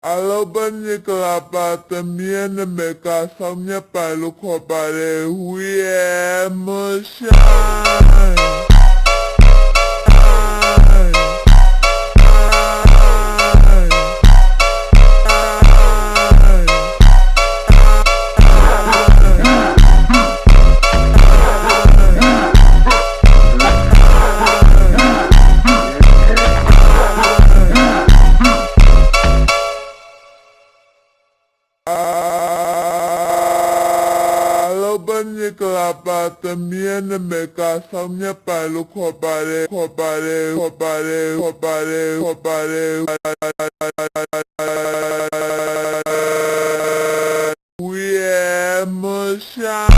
Alobaniklapatamianameka samnya palu khopare huye mushan. Alobaniklapatamianameka samnya palu khopare huye mushan.